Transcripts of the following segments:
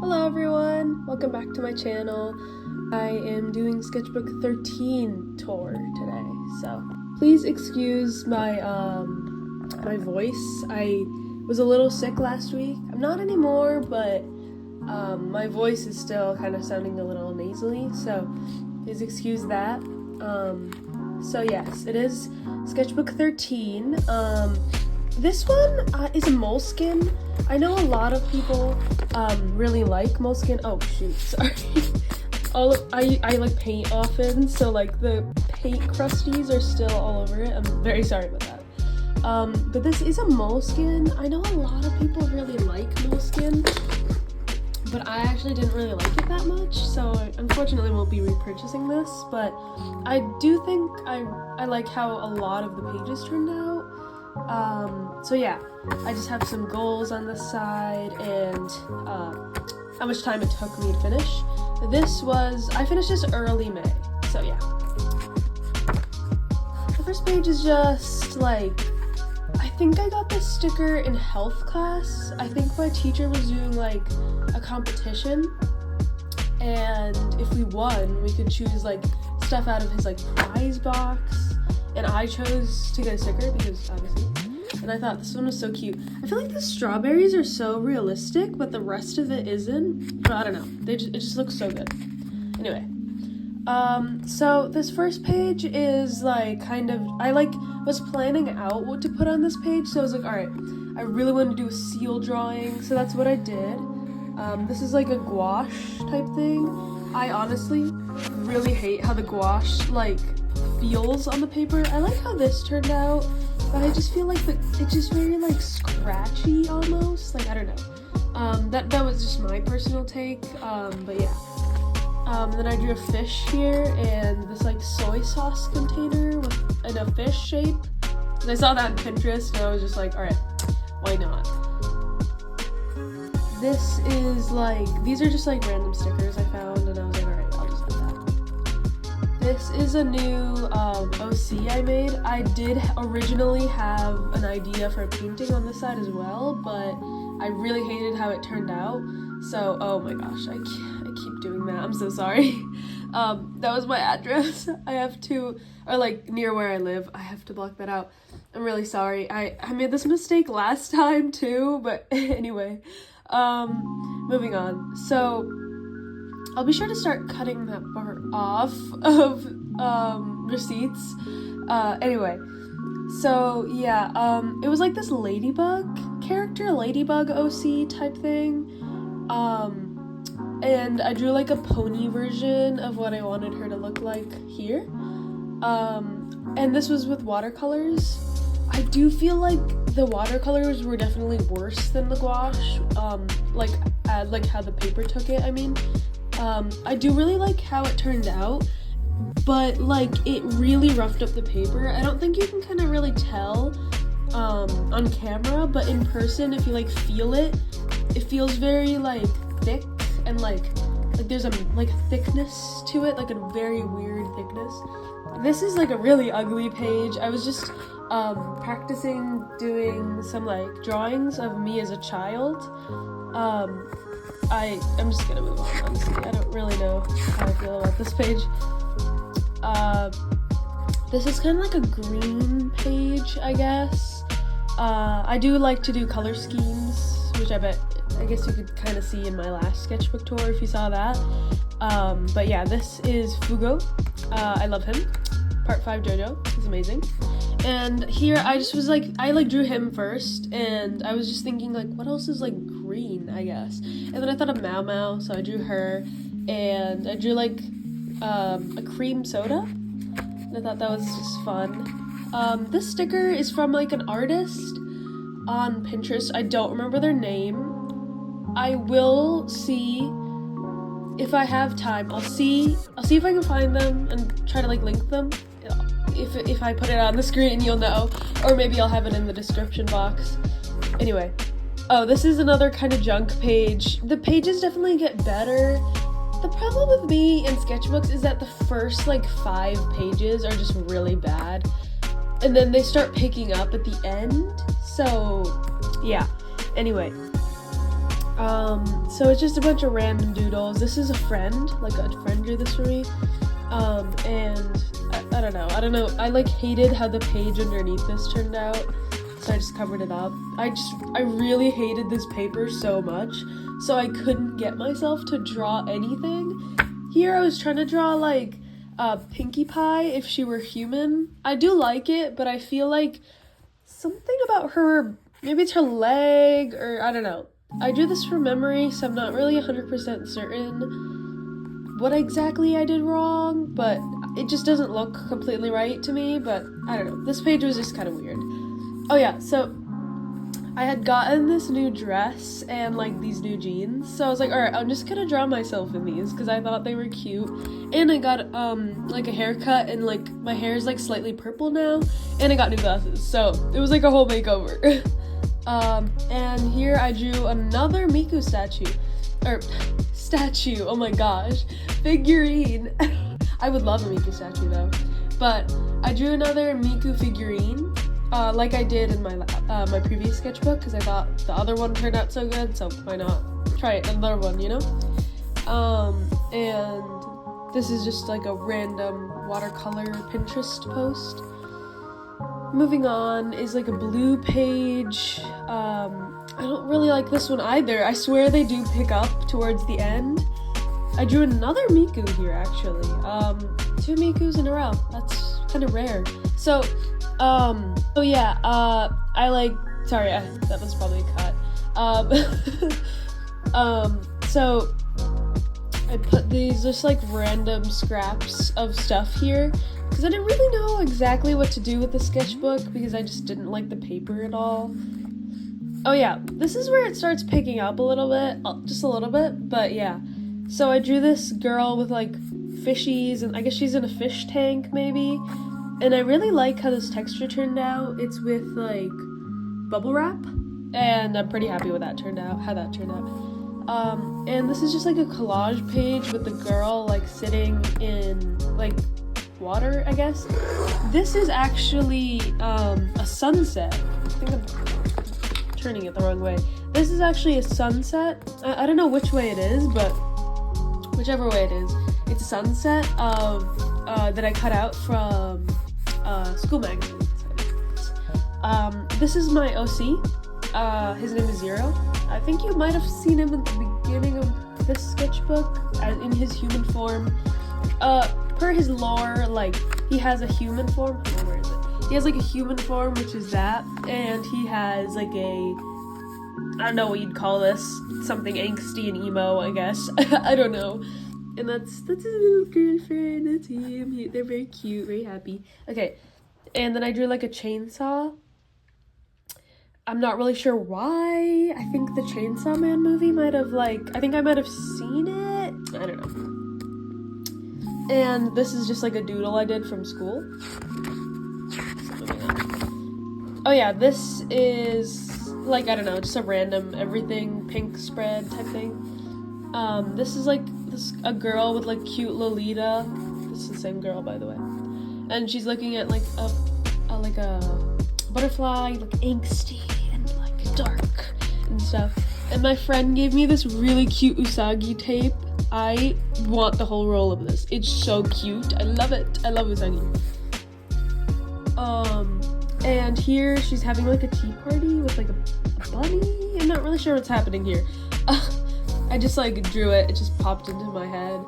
Hello everyone, welcome back to my channel. I am doing Sketchbook 13 tour today, so please excuse my my voice. I was a little sick last week. I'm not anymore, but my voice is still kind of sounding a little nasally, so please excuse that. So yes, it is Sketchbook 13. This one is a moleskin. I know a lot of people really like moleskin. Oh shoot, sorry. I like paint often, so like the paint crusties are still all over it. I'm very sorry about that. But this is a moleskin. I know a lot of people really like moleskin, but I actually didn't really like it that much, so I unfortunately won't be repurchasing this, but I do think I like how a lot of the pages turned out. So yeah, I just have some goals on this side and how much time it took me to finish. I finished this early May, so yeah. The first page is just like, I think I got this sticker in health class. I think my teacher was doing like a competition, and if we won, we could choose like stuff out of his like prize box, and I chose to get a sticker because obviously, and I thought this one was so cute. I feel like the strawberries are so realistic, but the rest of it isn't. But I don't know, it just looks so good. Anyway, so this first page is like kind of, I like was planning out what to put on this page, so I was like, all right, I really want to do a seal drawing, so that's what I did. This is like a gouache type thing. I honestly really hate how the gouache like feels on the paper. I like how this turned out, but I just feel like it's just very like scratchy almost. Like I don't know. That was just my personal take. But yeah. Then I drew a fish here and this like soy sauce container in a fish shape. And I saw that on Pinterest and I was just like, all right, why not? This is like, these are just like random stickers I found and I was like, all right, I'll just put that. This is a new OC I made. I did originally have an idea for a painting on this side as well, but I really hated how it turned out. So, oh my gosh, I keep doing that. I'm so sorry. That was my address. I have to, or like near where I live, I have to block that out. I'm really sorry. I made this mistake last time too, but anyway. Moving on. So, I'll be sure to start cutting that part off of receipts. Anyway, so yeah, it was like this ladybug character, ladybug OC type thing. And I drew like a pony version of what I wanted her to look like here. And this was with watercolors. I do feel like the watercolors were definitely worse than the gouache, like how the paper took it, I mean. I do really like how it turned out, but like it really roughed up the paper. I don't think you can kind of really tell on camera, but in person, if you like feel it, it feels very like thick and like there's a like thickness to it, like a very weird thickness. This is like a really ugly page. I was just practicing doing some like drawings of me as a child. I'm just gonna move on, honestly. I don't really know how I feel about this page. This is kind of like a green page, I guess. I do like to do color schemes, which I guess you could kind of see in my last sketchbook tour if you saw that. But yeah, this is Fugo. I love him. Part 5 JoJo. He's amazing. And here I just was like, I like drew him first, and I was just thinking like, what else is like green, I guess. And then I thought of Mau Mau, so I drew her, and I drew like a cream soda, and I thought that was just fun. This sticker is from like an artist on Pinterest. I don't remember their name. I will see if I have time. I'll see if I can find them and try to like link them. If I put it on the screen, you'll know, or maybe I'll have it in the description box. Anyway, oh, this is another kind of junk page. The pages definitely get better. The problem with me and sketchbooks is that the first like 5 pages are just really bad, and then they start picking up at the end. So yeah, anyway, So it's just a bunch of random doodles. This is a friend drew this for me. And I don't know. I like hated how the page underneath this turned out, so I just covered it up. I really hated this paper so much, so I couldn't get myself to draw anything. Here I was trying to draw like Pinkie Pie if she were human. I do like it, but I feel like something about her, maybe it's her leg, or I don't know. I drew this from memory, so I'm not really 100% certain what exactly I did wrong, but it just doesn't look completely right to me, but I don't know. This page was just kind of weird. Oh yeah, so I had gotten this new dress and like these new jeans, so I was like, alright, I'm just gonna draw myself in these because I thought they were cute. And I got like a haircut, and like my hair is like slightly purple now, and I got new glasses, so it was like a whole makeover. And here I drew another Miku statue, oh my gosh, figurine. I would love a Miku statue though, but I drew another Miku figurine, like I did in my my previous sketchbook, because I thought the other one turned out so good, so why not try another one, you know? And this is just like a random watercolor Pinterest post. Moving on is like a blue page. I don't really like this one either. I swear they do pick up towards the end. I drew another Miku here, actually. 2 Mikus in a row. That's kind of rare. So, oh yeah, sorry, that was probably a cut. So I put these just like random scraps of stuff here, because I didn't really know exactly what to do with the sketchbook, because I just didn't like the paper at all. Oh yeah, this is where it starts picking up a little bit, just a little bit, but yeah. So I drew this girl with like fishies, and I guess she's in a fish tank maybe, and I really like how this texture turned out. It's with like bubble wrap, and I'm pretty happy with how that turned out. And this is just like a collage page with the girl like sitting in like water, I guess. This is actually a sunset. I think I'm turning it the wrong way. This is actually a sunset. I don't know which way it is, but whichever way it is, it's a sunset of that I cut out from school magazine. This is my OC. His name is Zero. I think you might have seen him at the beginning of this sketchbook in his human form. Per his lore, like, he has a human form. Oh, where is it? He has like a human form, which is that, and he has like I don't know what you'd call this, something angsty and emo, I guess. I don't know. And that's his little girlfriend. That's him. They're very cute, very happy. Okay, and then I drew like a chainsaw. I'm not really sure why. I think the Chainsaw Man movie might have I think I might have seen it. I don't know. And this is just like a doodle I did from school. Oh yeah, this is like, I don't know, just a random everything pink spread type thing. This is like a girl with like cute Lolita. This is the same girl, by the way. And she's looking at like a butterfly, like angsty and like dark and stuff. And my friend gave me this really cute Usagi tape. I want the whole roll of this. It's so cute. I love it. I love Usagi. And here she's having like a tea party with like a bunny. I'm not really sure what's happening here. I just like drew it. It just popped into my head.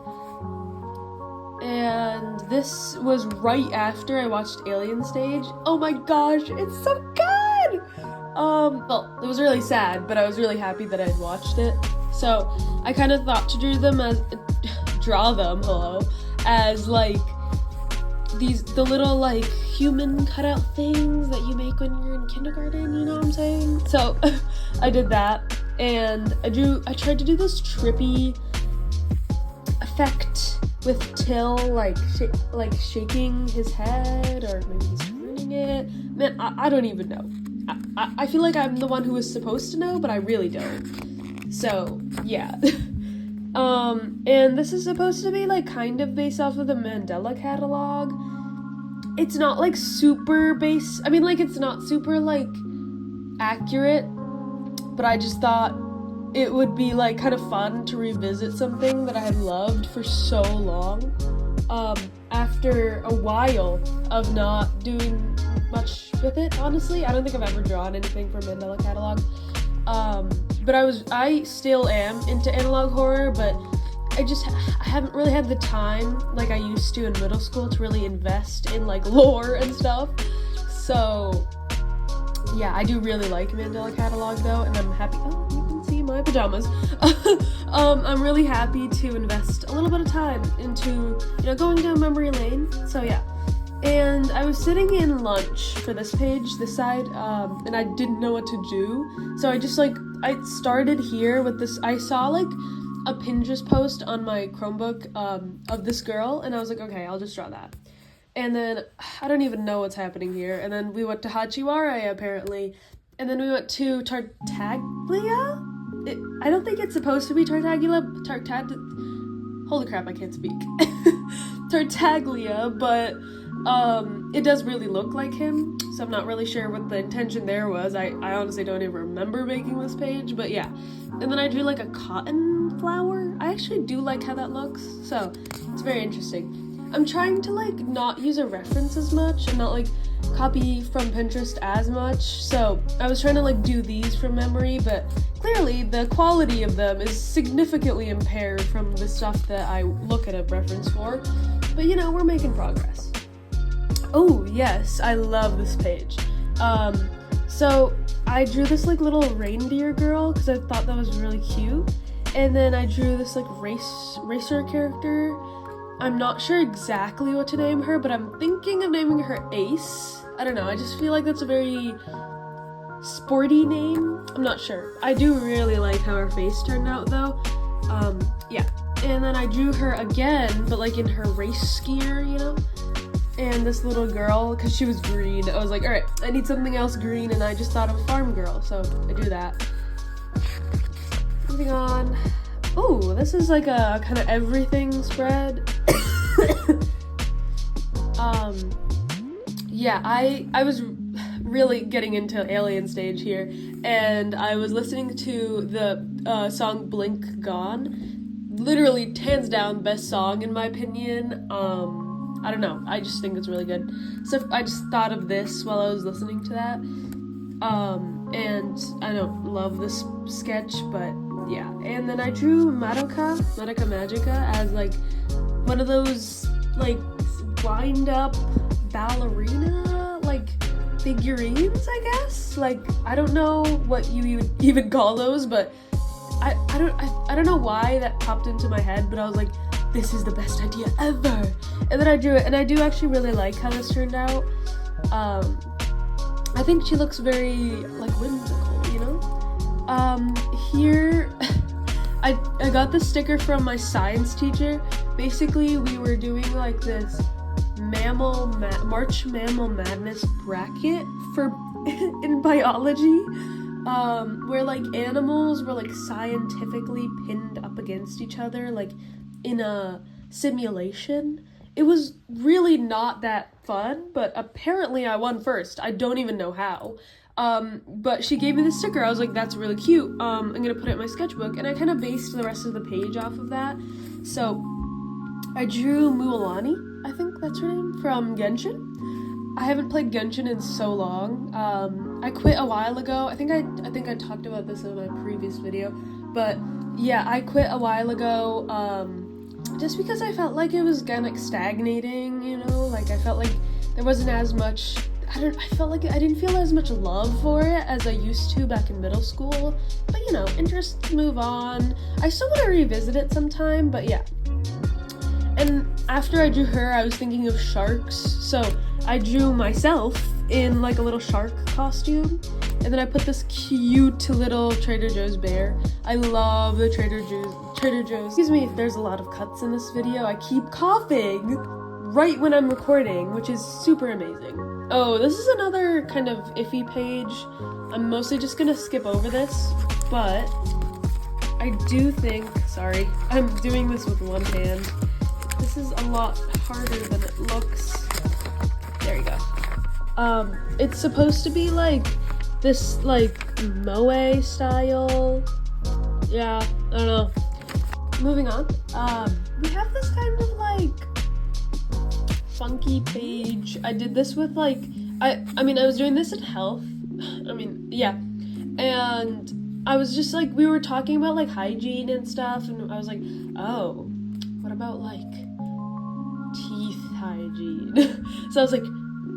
And this was right after I watched Alien Stage. Oh my gosh, it's so good! Well, it was really sad, but I was really happy that I'd watched it. So I kind of thought to draw them as like the little like human cutout things that you make when you're in kindergarten, you know what I'm saying? So I did that, and I tried to do this trippy effect with Till like shaking his head, or maybe he's turning it. Man, I don't even know. I feel like I'm the one who is supposed to know, but I really don't. So yeah. And this is supposed to be like kind of based off of the Mandela catalog. It's not like super based. I mean, like, it's not super like accurate, but I just thought it would be like kind of fun to revisit something that I had loved for so long. After a while of not doing much with it, honestly. I don't think I've ever drawn anything for Mandela Catalog. But I still am into analog horror, but I haven't really had the time like I used to in middle school to really invest in like lore and stuff. So yeah, I do really like Mandela Catalog though, and I'm happy. Oh, you can see my pajamas. I'm really happy to invest a little bit of time into, going down memory lane. So yeah. And I was sitting in lunch for this page, this side, and I didn't know what to do. So I started here with this. I saw like a Pinterest post on my Chromebook of this girl, and I was like, okay, I'll just draw that. And then I don't even know what's happening here. And then we went to Hachiwara apparently, and then we went to Tartaglia. I don't think it's supposed to be Tartaglia. Holy crap, I can't speak. Tartaglia, but it does really look like him, so I'm not really sure what the intention there was. I honestly don't even remember making this page, but yeah. And then I drew like a cotton flower. I actually do like how that looks, so it's very interesting. I'm trying to like not use a reference as much and not like copy from Pinterest as much, so I was trying to like do these from memory, but clearly the quality of them is significantly impaired from the stuff that I look at a reference for, but we're making progress. Oh yes, I love this page. So I drew this like little reindeer girl because I thought that was really cute, and then I drew this like racer character. I'm not sure exactly what to name her, but I'm thinking of naming her Ace. I don't know, I just feel like that's a very sporty name. I'm not sure. I do really like how her face turned out though. Yeah. And then I drew her again, but like in her race gear, and this little girl, because she was green. I was like, alright, I need something else green, and I just thought of a farm girl, so I drew that. Moving on. Oh, this is like a kind of everything spread. Yeah, I was really getting into Alien Stage here, and I was listening to the song Blink Gone. Literally, hands down, best song in my opinion. I don't know, I just think it's really good. So I just thought of this while I was listening to that. And I don't love this sketch, but yeah. And then I drew Madoka Magica as like one of those like wind up ballerina like figurines, I guess. Like, I don't know what you would even call those, but I don't know why that popped into my head, but I was like, this is the best idea ever. And then I drew it, and I do actually really like how this turned out. I think she looks very like whimsical, Here I got this sticker from my science teacher. Basically, we were doing like this March Mammal Madness bracket for in biology, where like animals were like scientifically pinned up against each other, like in a simulation. It was really not that fun, but apparently I won first. I don't even know how. But she gave me the sticker. I was like, that's really cute. I'm gonna put it in my sketchbook, and I kind of based the rest of the page off of that. So I drew Mualani, I think that's her name, from Genshin. I haven't played Genshin in so long. I quit a while ago. I think I talked about this in my previous video, but yeah, I quit a while ago, just because I felt like it was kind of stagnating, like I felt like there wasn't as much, I felt like I didn't feel as much love for it as I used to back in middle school, but interests move on. I still want to revisit it sometime, but yeah. And after I drew her, I was thinking of sharks, so I drew myself in like a little shark costume, and then I put this cute little Trader Joe's bear. I love the Trader Joe's. Excuse me if there's a lot of cuts in this video. I keep coughing right when I'm recording, which is super amazing. Oh, this is another kind of iffy page. I'm mostly just gonna skip over this, but I do think, sorry, I'm doing this with one hand. This is a lot harder than it looks. There you go. It's supposed to be like this like moe style yeah, I don't know. Moving on, we have this kind of like funky page. I did this with like, I was doing this in health. Yeah. And I was just like, we were talking about like hygiene and stuff, and I was like, oh, what about like teeth hygiene? So I was like,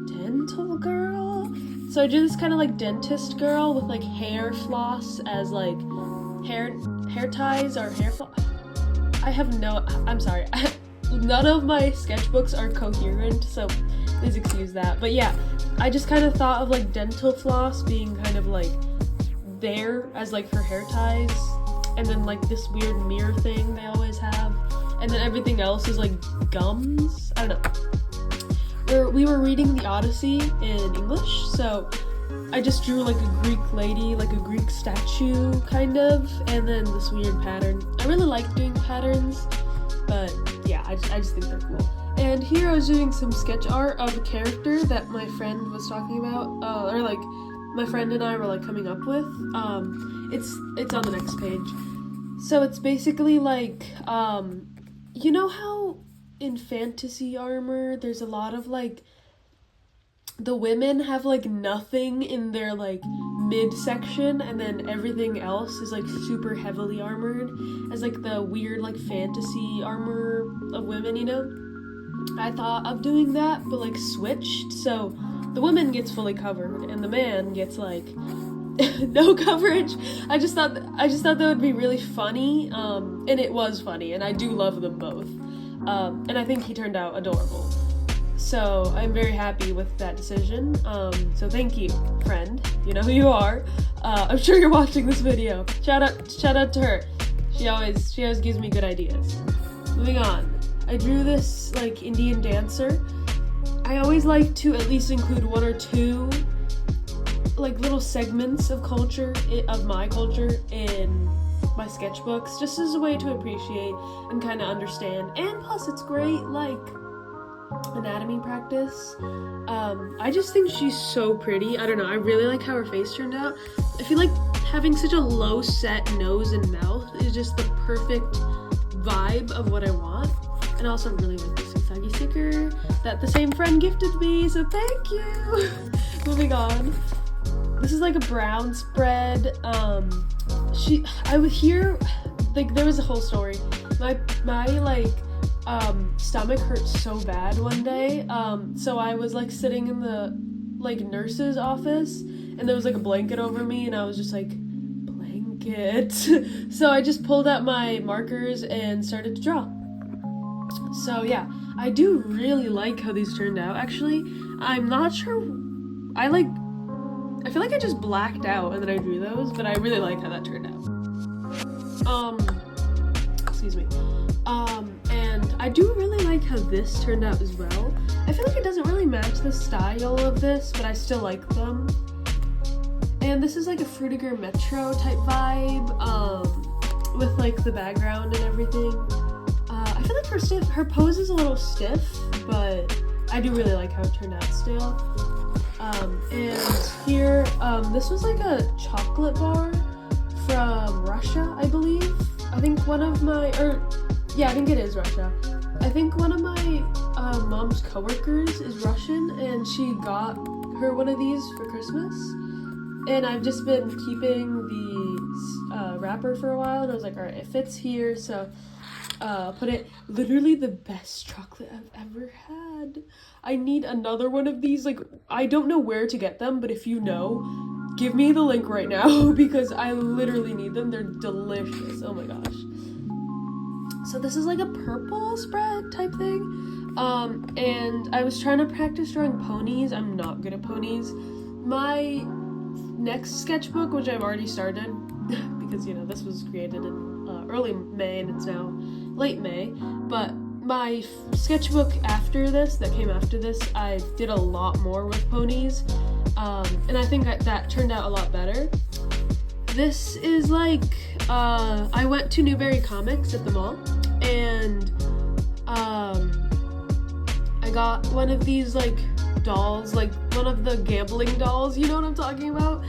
dental girl? So I do this kind of like dentist girl with like hair floss as like hair ties or hair floss. I'm sorry. None of my sketchbooks are coherent, so please excuse that. But yeah, I just kind of thought of like dental floss being kind of like there as like her hair ties, and then like this weird mirror thing they always have, and then everything else is like gums. I don't know. We were reading the Odyssey in English, so I just drew like a Greek lady, like a Greek statue kind of, and then this weird pattern. I really like doing patterns, but yeah, I just think they're cool. And here I was doing some sketch art of a character that my friend was talking about, or like my friend and I were like coming up with. It's on the next page. So it's basically like, you know how in fantasy armor there's a lot of like, the women have like nothing in their like midsection, and then everything else is like super heavily armored as like the weird like fantasy armor of women, you know? I thought of doing that, but like switched, so the woman gets fully covered and the man gets like no coverage. I just thought that would be really funny, and it was funny, and I do love them both, and I think he turned out adorable. So I'm very happy with that decision. So thank you, friend. You know who you are. I'm sure you're watching this video. Shout out to her. She always gives me good ideas. Moving on. I drew this like Indian dancer. I always like to at least include one or two like little segments of my culture in my sketchbooks, just as a way to appreciate and kind of understand. And plus it's great like anatomy practice. I just think she's so pretty. I don't know, I really like how her face turned out. I feel like having such a low set nose and mouth is just the perfect vibe of what I want. And I also really like this Usagi sticker that the same friend gifted me, so thank you. Moving on. This is like a brown spread. I would hear like there was a whole story. My like stomach hurt so bad one day, so I was like sitting in the like nurse's office, and there was like a blanket over me, and I was just like, blanket. So I just pulled out my markers and started to draw. So yeah, I do really like how these turned out. Actually, I'm not sure, I feel like I just blacked out and then I drew those, but I really like how that turned out. Excuse me. And I do really like how this turned out as well. I feel like it doesn't really match the style of this, but I still like them. And this is like a Frutiger Metro type vibe, with like the background and everything. I feel like her pose is a little stiff, but I do really like how it turned out still. And here, this was like a chocolate bar from Russia, I believe. I think I think it is Russia. I think one of my mom's coworkers is Russian, and she got her one of these for Christmas. And I've just been keeping the wrapper for a while, and I was like, alright, it fits here, so put it. Literally the best chocolate I've ever had. I need another one of these. Like, I don't know where to get them, but if you know, give me the link right now because I literally need them. They're delicious. Oh my gosh. So this is like a purple spread type thing. And I was trying to practice drawing ponies. I'm not good at ponies. My next sketchbook, which I've already started because, you know, this was created in early May and it's now late May, but my sketchbook after this, that came after this, I did a lot more with ponies, and I think that turned out a lot better. This is like, I went to Newberry Comics at the mall, and I got one of these like dolls, like one of the gambling dolls, you know what I'm talking about?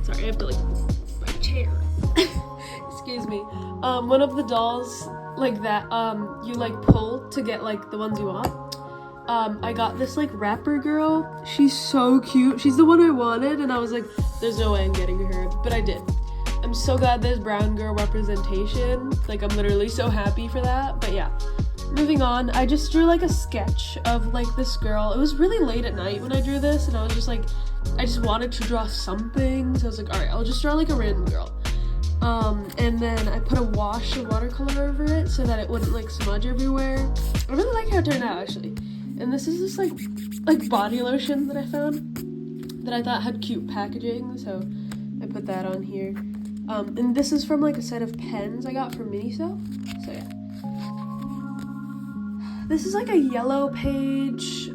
Sorry, I have to like move my chair. excuse me. One of the dolls like that, you like pull to get like the ones you want. I got this like rapper girl. She's so cute. She's the one I wanted, and I was like, there's no way I'm getting her, but I did. I'm so glad there's brown girl representation. Like, I'm literally so happy for that. But yeah, moving on. I just drew like a sketch of like this girl. It was really late at night when I drew this, and I was just like, I just wanted to draw something. So I was like, all right, I'll just draw like a random girl. And then I put a wash of watercolor over it so that it wouldn't like smudge everywhere. I really like how it turned out, actually. And this is this like body lotion that I found that I thought had cute packaging, so I put that on here. And this is from like a set of pens I got from Miniso. So yeah. This is like a yellow page.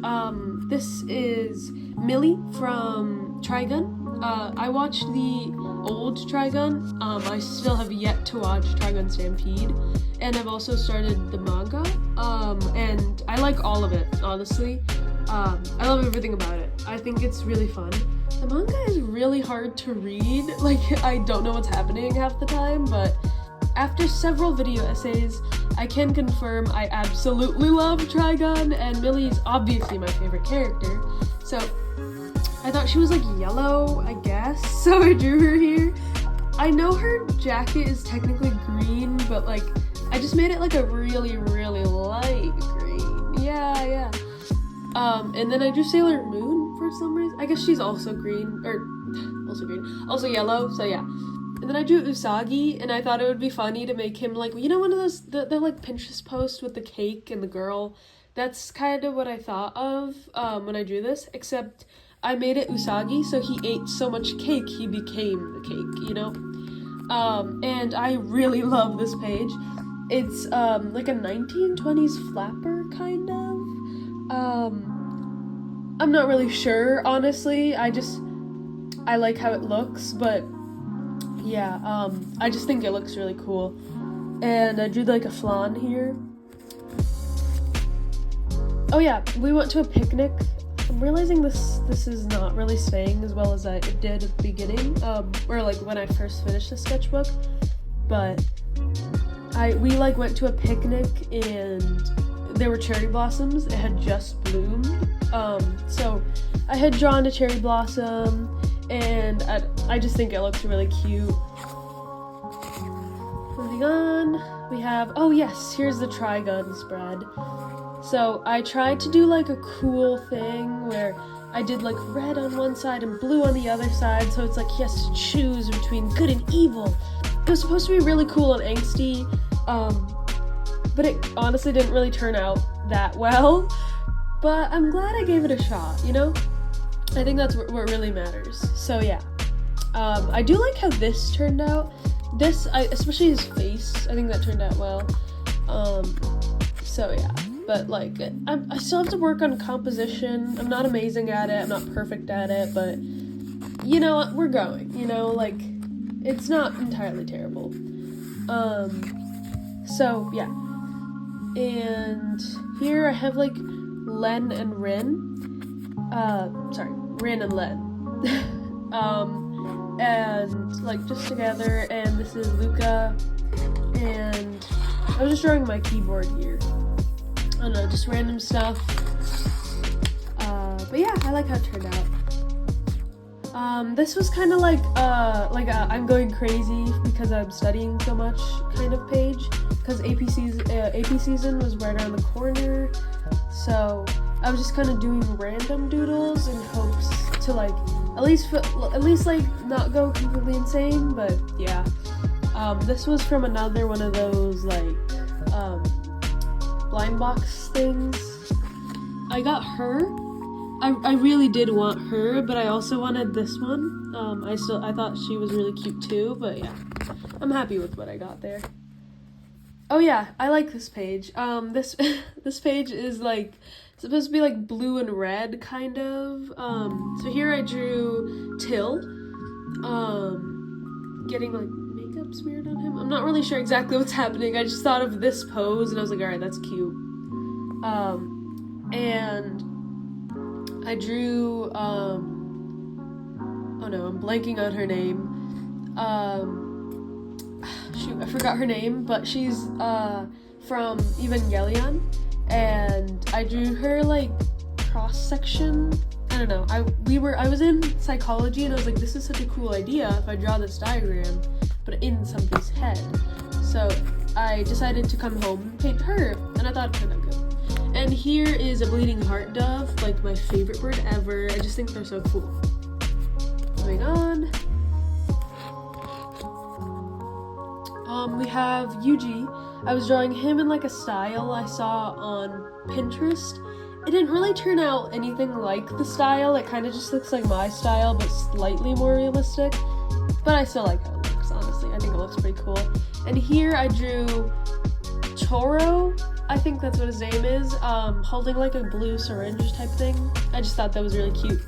This is Millie from Trigun. I watched the old Trigun. I still have yet to watch Trigun Stampede, and I've also started the manga. And I like all of it, honestly. I love everything about it. I think it's really fun. The manga is really hard to read. Like, I don't know what's happening half the time, but after several video essays, I can confirm I absolutely love Trigun, and Millie is obviously my favorite character. So I thought she was like yellow, I guess, so I drew her here. I know her jacket is technically green, but like, I just made it like a really, really light green. Yeah. And then I drew Sailor Moon for some reason. I guess she's also green, also yellow, so yeah. And then I drew Usagi, and I thought it would be funny to make him like, you know, one of those, the like Pinterest post with the cake and the girl. That's kind of what I thought of when I drew this, except I made it Usagi, so he ate so much cake, he became the cake, you know? And I really love this page. It's like a 1920s flapper, kind of. I'm not really sure, honestly. I like how it looks, but yeah, I just think it looks really cool. And I drew like a flan here. Oh yeah, we went to a picnic. I'm realizing this is not really staying as well as I did at the beginning, or like when I first finished the sketchbook, but we like went to a picnic and there were cherry blossoms. It had just bloomed, so I had drawn a cherry blossom, and I just think it looks really cute. Moving on, we have, oh yes, here's the Trigun spread. So I tried to do like a cool thing where I did like red on one side and blue on the other side, so it's like he has to choose between good and evil. It was supposed to be really cool and angsty, but it honestly didn't really turn out that well. But I'm glad I gave it a shot, you know? I think that's what really matters. So yeah, I do like how this turned out. Especially his face, I think that turned out well. So yeah. But like, I still have to work on composition. I'm not amazing at it, I'm not perfect at it, but you know, we're going, you know, like, it's not entirely terrible. So yeah. And here I have like Len and Rin. Rin and Len. And like just together, and this is Luca, and I was just drawing my keyboard here. I don't know, just random stuff. But yeah, I like how it turned out. This was kind of like a I'm going crazy because I'm studying so much kind of page, because AP season was right around the corner, so I was just kind of doing random doodles in hopes to like at least like not go completely insane. But yeah, this was from another one of those like blind box things. I got her. I really did want her, but I also wanted this one. I thought she was really cute too, but yeah, I'm happy with what I got there. Oh yeah, I like this page. This page is like supposed to be like blue and red kind of. So here I drew Till, getting like makeup smeared on him. I'm not really sure exactly what's happening. I just thought of this pose and I was like, alright, that's cute. And I drew, oh no, I'm blanking on her name. shoot, I forgot her name, but she's from Evangelion, and I drew her like cross section. I don't know. I was in psychology, and I was like, this is such a cool idea if I draw this diagram, but in somebody's head. So I decided to come home and paint her, and I thought it turned out good. And here is a bleeding heart dove, like my favorite bird ever. I just think they're so cool. Moving on. We have Yuji. I was drawing him in like a style I saw on Pinterest. It didn't really turn out anything like the style. It kind of just looks like my style, but slightly more realistic. But I still like how it looks, honestly. I think it looks pretty cool. And here I drew Choro, I think that's what his name is, holding like a blue syringe type thing. I just thought that was really cute.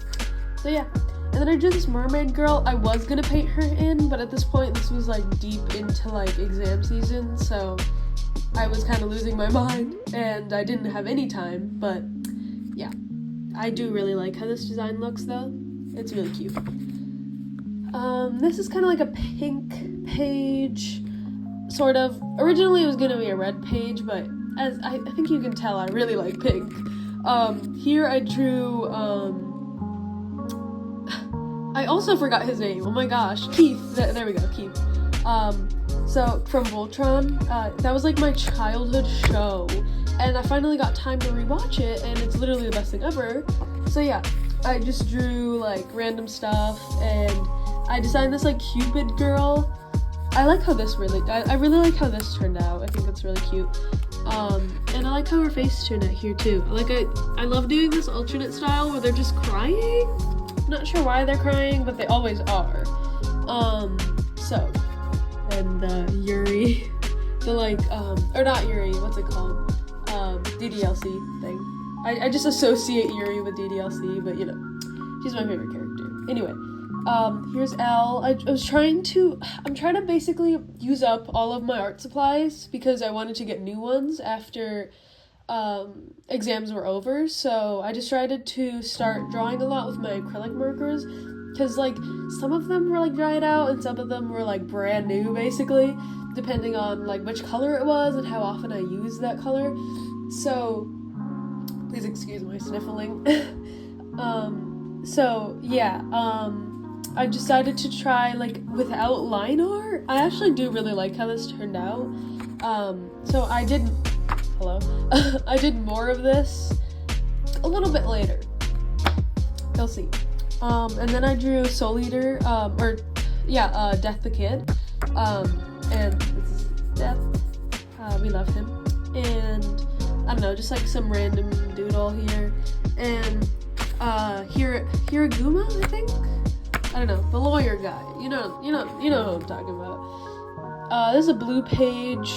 So yeah. And then I drew this mermaid girl. I was gonna paint her in, but at this point this was like deep into like exam season, so I was kind of losing my mind and I didn't have any time, but yeah. I do really like how this design looks though. It's really cute. This is kind of like a pink page, sort of. Originally it was gonna be a red page, but as I think you can tell, I really like pink. Here I drew, I also forgot his name. Oh my gosh, Keith. There we go, Keith. So from Voltron, that was like my childhood show, and I finally got time to rewatch it, and it's literally the best thing ever. So yeah, I just drew like random stuff, and I designed this like Cupid girl. I like how this I really like how this turned out. I think it's really cute. And I like how her face turned out here too. I love doing this alternate style where they're just crying. Not sure why they're crying, but they always are. And Yuri, the or not Yuri, what's it called? DDLC thing. I just associate Yuri with DDLC, but you know, she's my favorite character. Anyway, here's Elle. I'm trying to basically use up all of my art supplies because I wanted to get new ones after exams were over, so I decided to start drawing a lot with my acrylic markers, because like some of them were like dried out and some of them were like brand new, basically, depending on like which color it was and how often I used that color. So please excuse my sniffling. So yeah, I decided to try like without line art. I actually do really like how this turned out. So I did I did more of this a little bit later. You'll see. And then I drew Soul Eater, Death the Kid. And this is Death. We love him. And I don't know, just like some random doodle here. And Hiraguma, I think? I don't know, the lawyer guy. You know who I'm talking about. This is a blue page.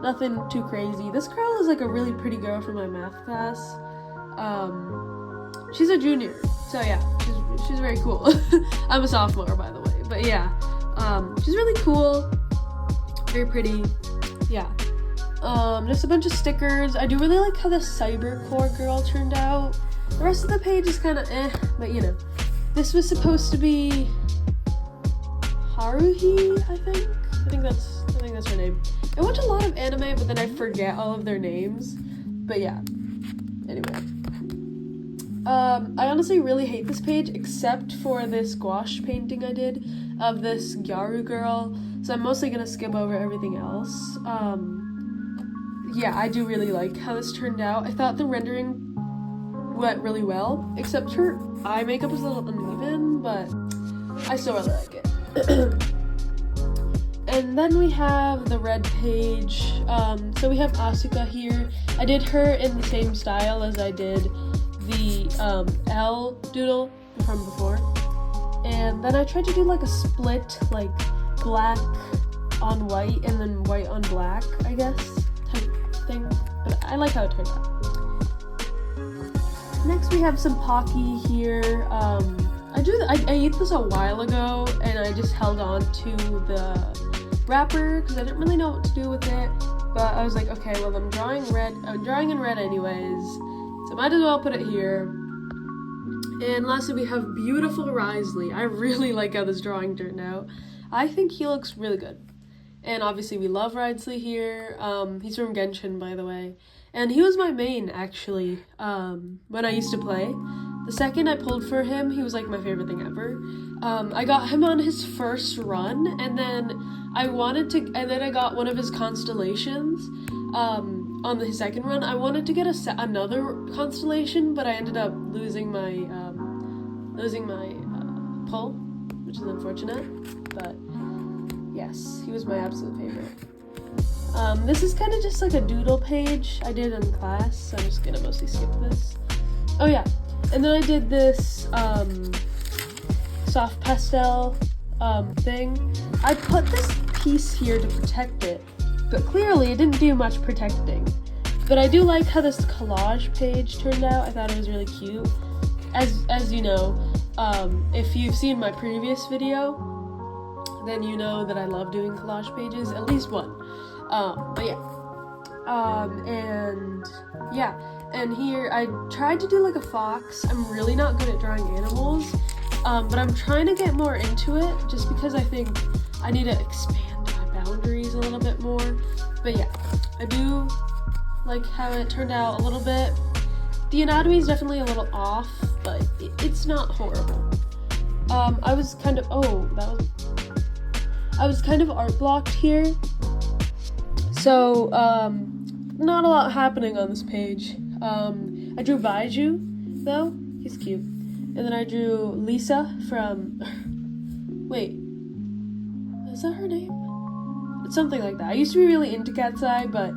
Nothing too crazy. This girl is like a really pretty girl from my math class. She's a junior, so yeah, she's very cool. I'm a sophomore, by the way, but yeah, she's really cool, very pretty. Yeah, just a bunch of stickers. I do really like how the cybercore girl turned out. The rest of the page is kind of but you know, this was supposed to be Haruhi, I think that's her name. I watch a lot of anime, but then I forget all of their names. But yeah. Anyway. I honestly really hate this page, except for this gouache painting I did of this Gyaru girl. So I'm mostly gonna skip over everything else. Yeah, I do really like how this turned out. I thought the rendering went really well, except her eye makeup was a little uneven, but I still really like it. And then we have the red page. So we have Asuka here. I did her in the same style as I did the L doodle from before. And then I tried to do like a split, like black on white and then white on black, I guess, type thing. But I like how it turned out. Next we have some Pocky here. I ate this a while ago and I just held on to the wrapper because I didn't really know what to do with it, but I was like, okay, well, I'm drawing in red anyways, so might as well put it here. And lastly we have beautiful Risley. I really like how this drawing turned out. I think he looks really good. And obviously we love Ridsley here. He's from Genshin, by the way. And he was my main, actually, when I used to play. The second I pulled for him, he was like my favorite thing ever. I got him on his first run, and then I got one of his constellations, on his second run. I wanted to get another constellation, but I ended up losing my pull, which is unfortunate, but yes, he was my absolute favorite. This is kind of just like a doodle page I did in class, so I'm just gonna mostly skip this. Oh yeah, and then I did this soft pastel thing. I put this piece here to protect it, but clearly it didn't do much protecting. But I do like how this collage page turned out. I thought it was really cute. As you know, if you've seen my previous video, then you know that I love doing collage pages, at least one. But yeah. And here I tried to do like a fox. I'm really not good at drawing animals, but I'm trying to get more into it just because I think I need to expand my boundaries a little bit more. But yeah, I do like how it turned out a little bit. The anatomy is definitely a little off, but it's not horrible. I was kind of art blocked here, so not a lot happening on this page. I drew Baiju, though. He's cute. And then I drew Lisa from... Wait. Is that her name? It's something like that. I used to be really into Cat's Eye, but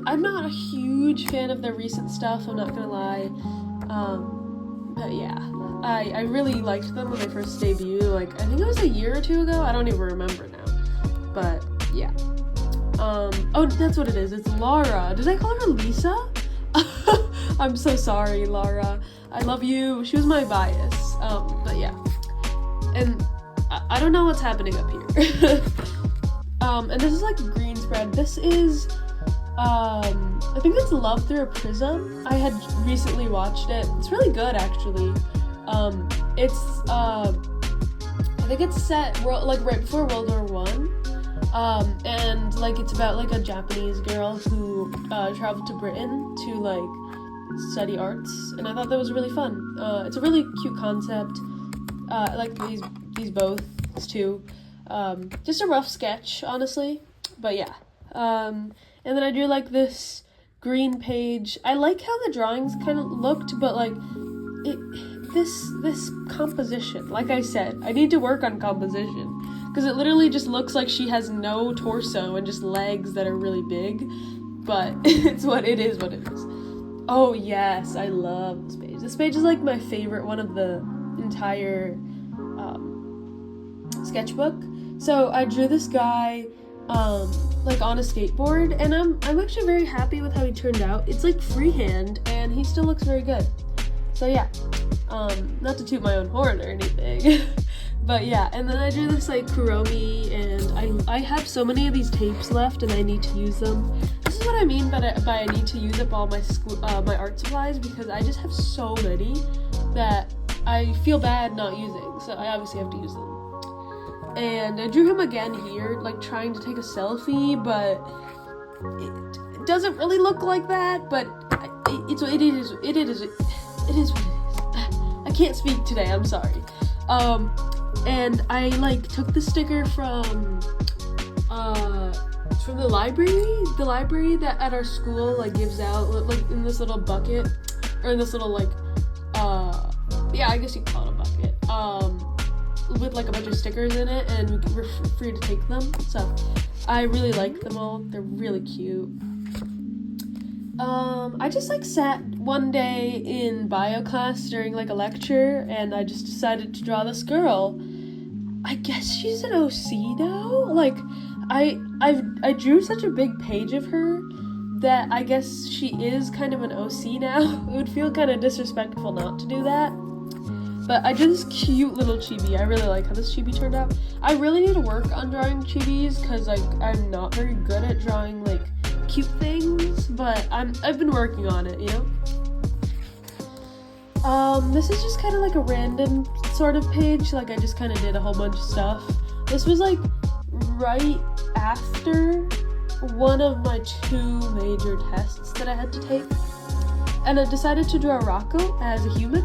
I'm not a huge fan of their recent stuff, I'm not gonna lie. But yeah. I really liked them when they first debuted, like, I think it was a year or two ago? I don't even remember now. But, yeah. Oh, that's what it is. It's Laura. Did I call her Lisa? I'm so sorry, Laura. I love you. She was my bias. But yeah. And I don't know what's happening up here. And this is like a green spread. This is, I think it's Love Through a Prism. I had recently watched it. It's really good, actually. I think it's set like right before World War One. And like it's about like a Japanese girl who traveled to Britain to like study arts, and I thought that was really fun. It's a really cute concept. I like these both too. Just a rough sketch, honestly, but yeah. And then I drew like this green page. I like how the drawings kind of looked, but like this composition, like I said, I need to work on composition. Because it literally just looks like she has no torso and just legs that are really big. But it's what it is. Oh yes, I love this page. This page is like my favorite one of the entire sketchbook. So I drew this guy like on a skateboard, and I'm actually very happy with how he turned out. It's like freehand, and he still looks very good. So yeah, not to toot my own horn or anything. But yeah, and then I drew this like Kuromi, and I have so many of these tapes left, and I need to use them. This is what I mean by I need to use up all my my art supplies, because I just have so many that I feel bad not using, so I obviously have to use them. And I drew him again here, like trying to take a selfie, but it doesn't really look like that. But it is what it is. I can't speak today. I'm sorry. And I like took the sticker from the library that at our school like gives out like in this little bucket, or in this little like yeah, I guess you could call it a bucket, with like a bunch of stickers in it, and we're free to take them. So I really like them all. They're really cute. I just like sat one day in bio class during like a lecture, and I just decided to draw this girl. I guess she's an OC now. Like I drew such a big page of her that I guess she is kind of an OC now. It would feel kind of disrespectful not to do that. But I drew this cute little chibi. I really like how this chibi turned out. I really need to work on drawing chibis, because like I'm not very good at drawing like cute things, but I've been working on it, you know? This is just kind of like a random sort of page. Like I just kind of did a whole bunch of stuff. This was like right after one of my 2 major tests that I had to take, and I decided to draw Rocco as a human,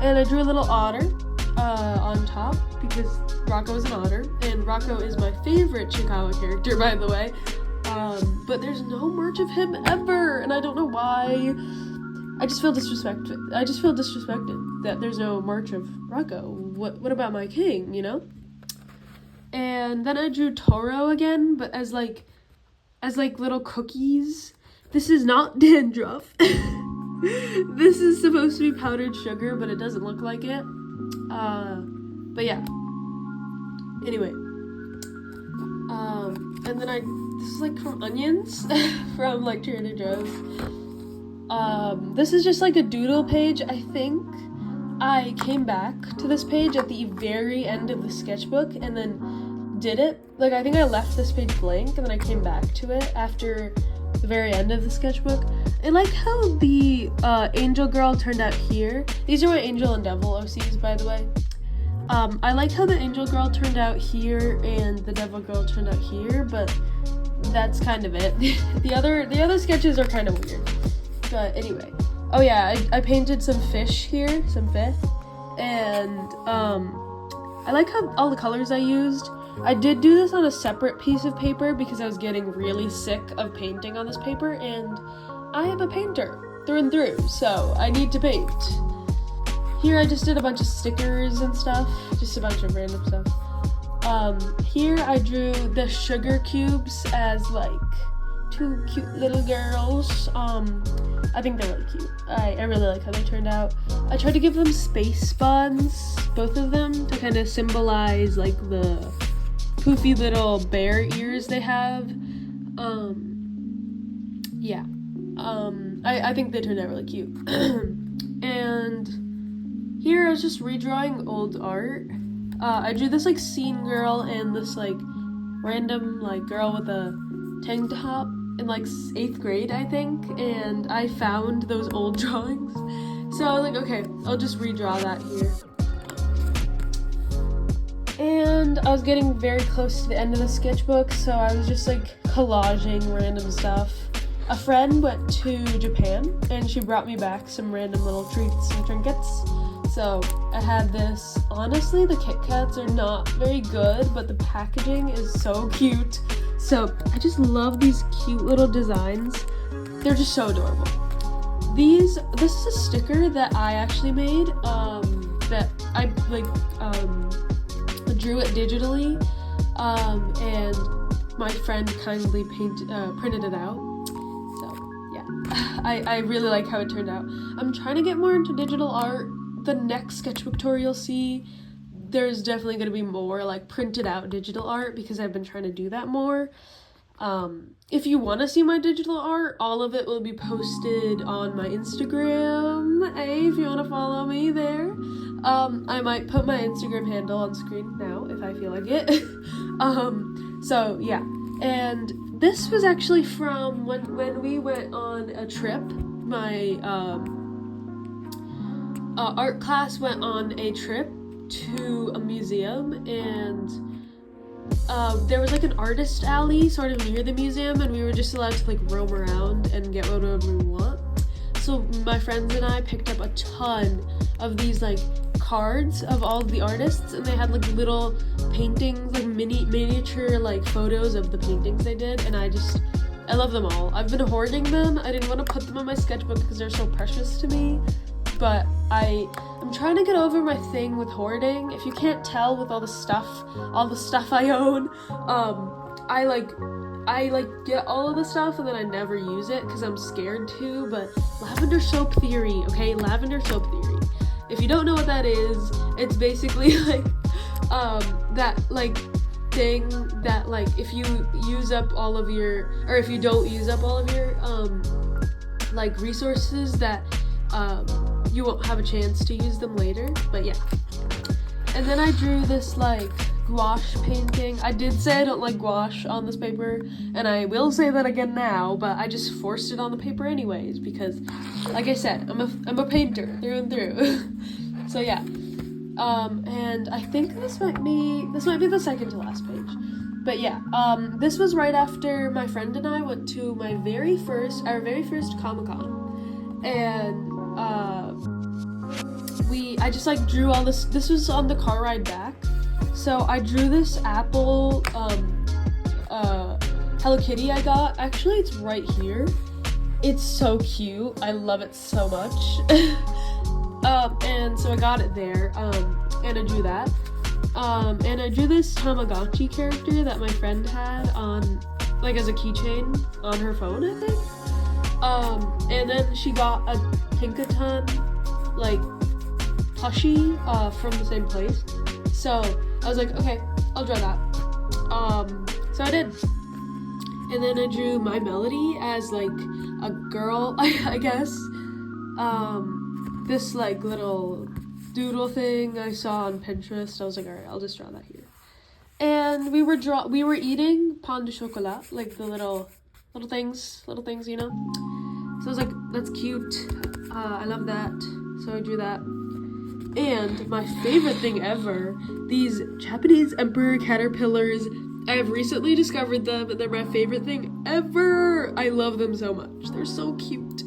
and I drew a little otter on top because Rocco is an otter, and Rocco is my favorite Chicago character, by the way. But there's no merch of him ever, and I don't know why. I just feel disrespected that there's no merch of Rocco. What about my king, you know? And then I drew Toro again, but as little cookies. This is not dandruff. This is supposed to be powdered sugar, but it doesn't look like it. But yeah. Anyway. And then this is like from Onions, from like Trader Joe's. This is just like a doodle page. I think I came back to this page at the very end of the sketchbook and then did it. Like, I think I left this page blank and then I came back to it after the very end of the sketchbook. I like how the angel girl turned out here. These are my angel and devil OCs, by the way. I like how the angel girl turned out here and the devil girl turned out here, but that's kind of it. The other sketches are kind of weird. But anyway. Oh yeah, I painted some fish here, and I like how all the colors I used. I did do this on a separate piece of paper because I was getting really sick of painting on this paper, and I am a painter through and through, so I need to paint. Here I just did a bunch of stickers and stuff, just a bunch of random stuff. Here I drew the sugar cubes as like 2 cute little girls. I think they're really cute. I really like how they turned out. I tried to give them space buns, both of them, to kind of symbolize like the poofy little bear ears they have. Yeah. I think they turned out really cute. And here I was just redrawing old art. I drew this like scene girl and this like random like girl with a tank top in like 8th grade, I think, and I found those old drawings. So I was like, okay, I'll just redraw that here. And I was getting very close to the end of the sketchbook, so I was just like collaging random stuff. A friend went to Japan and she brought me back some random little treats and trinkets. So I had this. Honestly, the Kit Kats are not very good, but the packaging is so cute. So I just love these cute little designs. They're just so adorable. This is a sticker that I actually made, that I drew it digitally, and my friend kindly printed it out. So yeah, I really like how it turned out. I'm trying to get more into digital art. The next sketchbook tour you'll see, there's definitely going to be more like printed out digital art because I've been trying to do that more. If you want to see my digital art, all of it will be posted on my Instagram. Hey, if you want to follow me there. I might put my Instagram handle on screen now if I feel like it. So yeah. And this was actually from when we went on a trip. My art class went on a trip to a museum, and there was like an artist alley sort of near the museum, and we were just allowed to like roam around and get whatever we want. So my friends and I picked up a ton of these like cards of all of the artists, and they had like little paintings, like miniature like photos of the paintings they did, and I love them all. I've been hoarding them. I didn't want to put them in my sketchbook because they're so precious to me, but I'm trying to get over my thing with hoarding. If you can't tell with all the stuff I own, I get all of the stuff and then I never use it because I'm scared to. But lavender soap theory, okay? Lavender soap theory. If you don't know what that is, it's basically like that like thing that like if you use up all of your, or if you don't use up all of your like resources, that you won't have a chance to use them later. But yeah. And then I drew this like gouache painting. I did say I don't like gouache on this paper, and I will say that again now, but I just forced it on the paper anyways because, like I said, I'm a painter through and through. So yeah. And I think this might be the second to last page. But yeah, this was right after my friend and I went to our very first Comic-Con. And, I just, like, drew all this was on the car ride back. So I drew this Apple, Hello Kitty I got. Actually, it's right here. It's so cute. I love it so much. And so I got it there, and I drew that. And I drew this Tamagotchi character that my friend had on, like, as a keychain on her phone, I think. And then she got a Pinkaton, like, plushie, from the same place. So I was like, okay, I'll draw that. So I did. And then I drew My Melody as, like, a girl, I guess. This, like, little doodle thing I saw on Pinterest. I was like, alright, I'll just draw that here. And we were eating pain de chocolat, like the little things, you know? So I was like, that's cute. I love that. So I drew that. And my favorite thing ever, these Japanese emperor caterpillars. I have recently discovered them, and they're my favorite thing ever. I love them so much. They're so cute.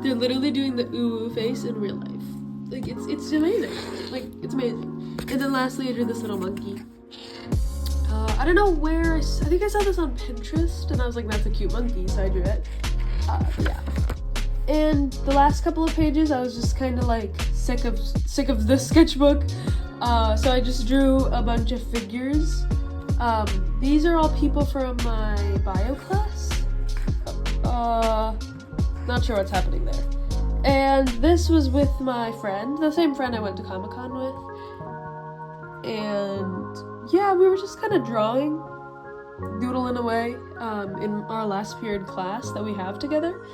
They're literally doing the ooh face in real life. Like, it's amazing. Like, it's amazing. And then lastly, I drew this little monkey. I don't know where, I think I saw this on Pinterest, and I was like, that's a cute monkey, so I drew it. Yeah. And the last couple of pages, I was just kind of like sick of the sketchbook. So I just drew a bunch of figures. These are all people from my bio class. Not sure what's happening there. And this was with my friend, the same friend I went to Comic-Con with. And yeah, we were just kind of doodling away, in our last period class that we have together.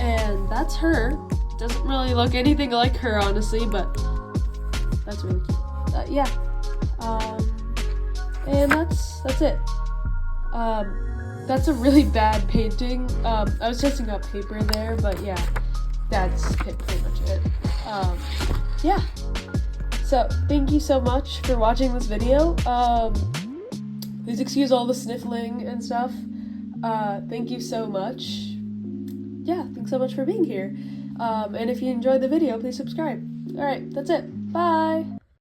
And that's her. Doesn't really look anything like her, honestly, but that's really cute. Yeah. And that's it. That's a really bad painting. I was testing out paper there, but yeah, that's pretty much it. Yeah. So, thank you so much for watching this video. Please excuse all the sniffling and stuff. Thank you so much. Yeah, thanks so much for being here. And if you enjoyed the video, please subscribe. Alright, that's it. Bye!